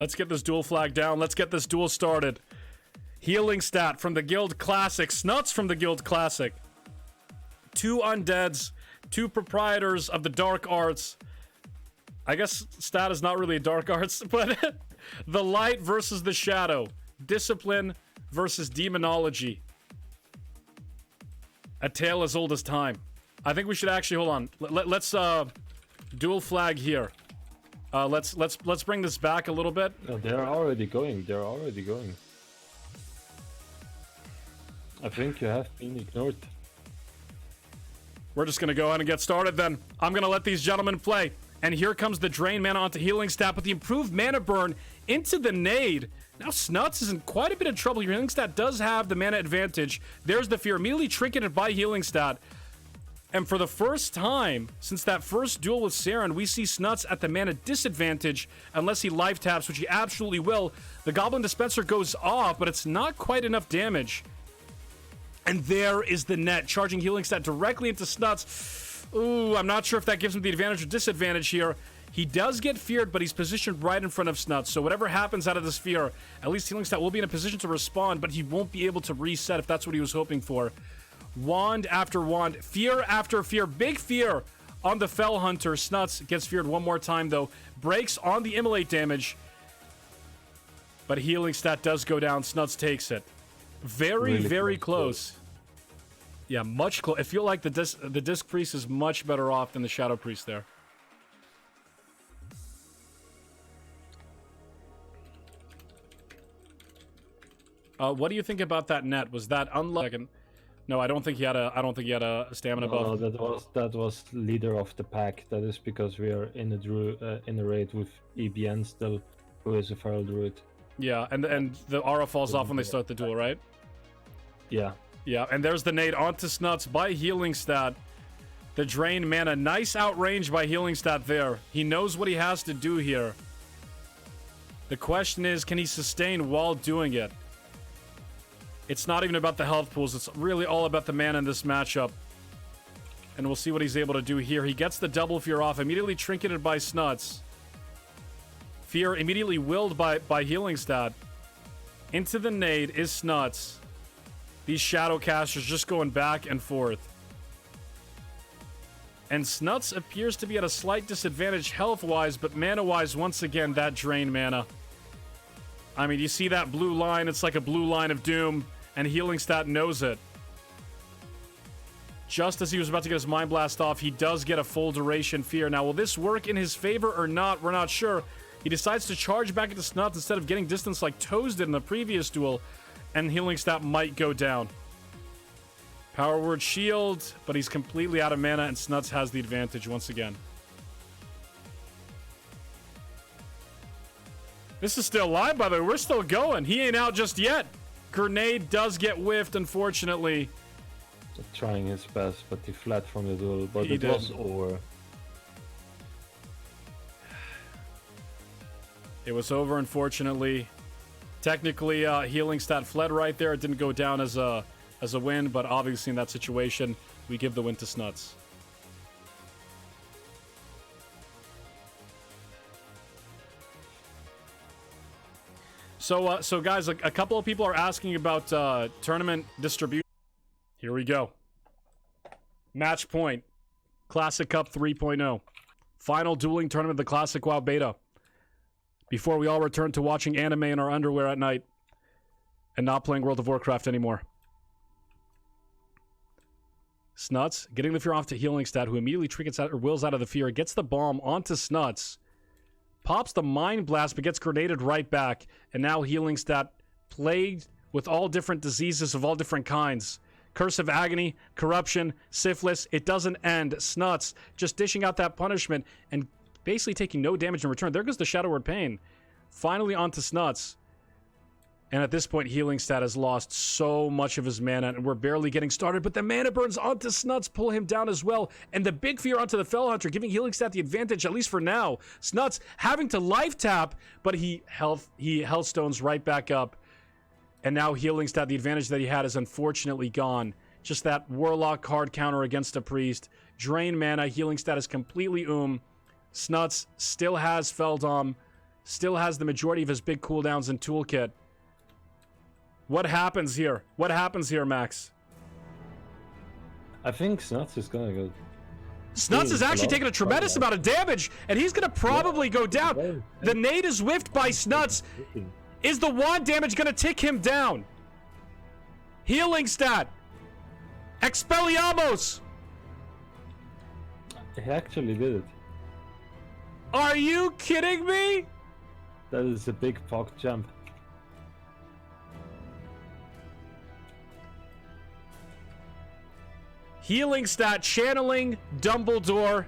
Let's get this duel flag down. Let's get this duel started. Healingstat from the Guild Classic. Snutz from the Guild Classic. Two undeads. Two proprietors of the dark arts. I guess stat is not really a dark arts, but the light versus the shadow. Discipline versus demonology. A tale as old as time. I think we should actually hold on. Let's dual flag here. Let's bring this back a little bit. Oh, they're already going. They're already going. I think you have been ignored. We're just gonna go ahead and get started then. I'm gonna let these gentlemen play. And here comes the drain mana onto Healingstat with the improved mana burn into the nade. Now Snutz is in quite a bit of trouble. Healingstat does have the mana advantage. There's the fear, immediately trinketed by Healingstat. And for the first time since that first duel with Saren, we see Snutz at the mana disadvantage unless he life taps, which he absolutely will. The Goblin Dispenser goes off, but it's not quite enough damage. And there is the net, charging Healingstat directly into Snutz. Ooh, I'm not sure if that gives him the advantage or disadvantage here. He does get feared, but he's positioned right in front of Snutz. So whatever happens out of this fear, at least Healingstat will be in a position to respond, but he won't be able to reset if that's what he was hoping for. Wand after wand, fear after fear, big fear on the Fell Hunter. Snutz gets feared one more time, though. Breaks on the immolate damage, but Healingstat does go down. Snutz takes it. Very, really very close. Yeah, much close. I feel like the Disc Priest is much better off than the Shadow Priest there. What do you think about that net? Was that unlucky? No, I don't think he had a. I don't think he had a stamina buff. No, that was leader of the pack. That is because we are in a raid with EBN still, who is a feral druid. Yeah, and the aura falls off when they start the duel, right? Yeah. Yeah, and there's the nade onto Snutz by Healingstat. The drain mana, nice outrange by Healingstat there. He knows what he has to do here. The question is, can he sustain while doing it? It's not even about the health pools. It's really all about the mana in this matchup. And we'll see what he's able to do here. He gets the double fear off, immediately trinketed by Snutz. Fear immediately willed by Healingstat. Into the nade is Snutz. These shadow casters just going back and forth. And Snutz appears to be at a slight disadvantage health-wise, but mana-wise, once again, that drain mana. I mean, you see that blue line? It's like a blue line of doom, and Healingstat knows it. Just as he was about to get his Mind Blast off, he does get a full duration fear. Now, will this work in his favor or not? We're not sure. He decides to charge back into Snutz instead of getting distance like Toes did in the previous duel, and Healingstat might go down. Power Word Shield, but he's completely out of mana, and Snutz has the advantage once again. This is still live, by the way. We're still going. He ain't out just yet. Grenade does get whiffed, unfortunately. Trying his best, but he fled from the duel, but it was over. It was over, unfortunately. Technically, Healingstat fled right there. It didn't go down as a win, but obviously in that situation, we give the win to Snutz. So guys, a couple of people are asking about tournament distribution. Here we go. Match point. Classic Cup 3.0. Final dueling tournament of the Classic WoW Beta. Before we all return to watching anime in our underwear at night and not playing World of Warcraft anymore. Snutz getting the fear off to Healingstat, who immediately triggers out or wills out of the fear, gets the bomb onto Snutz, pops the Mind Blast, but gets grenaded right back. And now Healingstat, plagued with all different diseases of all different kinds. Curse of Agony, Corruption, Syphilis. It doesn't end. Snutz just dishing out that punishment and basically taking no damage in return. There goes the Shadow Word Pain. Finally onto Snutz. And at this point, Healingstat has lost so much of his mana, and we're barely getting started. But the mana burns onto Snutz, pull him down as well. And the big fear onto the Fell Hunter, giving Healingstat the advantage, at least for now. Snutz having to life tap, but he healthstones right back up. And now Healingstat, the advantage that he had is unfortunately gone. Just that Warlock card counter against a Priest. Drain mana, Healingstat is completely Snutz still has Feldom. still has the majority of his big cooldowns in toolkit. What happens here? What happens here, Max? I think Snutz is gonna go. Snutz is actually taking a tremendous amount of damage, and he's gonna probably go down. The nade is whiffed by Snutz. Is the wand damage gonna tick him down? Healingstat. Expelliarmus. He actually did it. Are you kidding me? That is a big POC jump. Healingstat channeling Dumbledore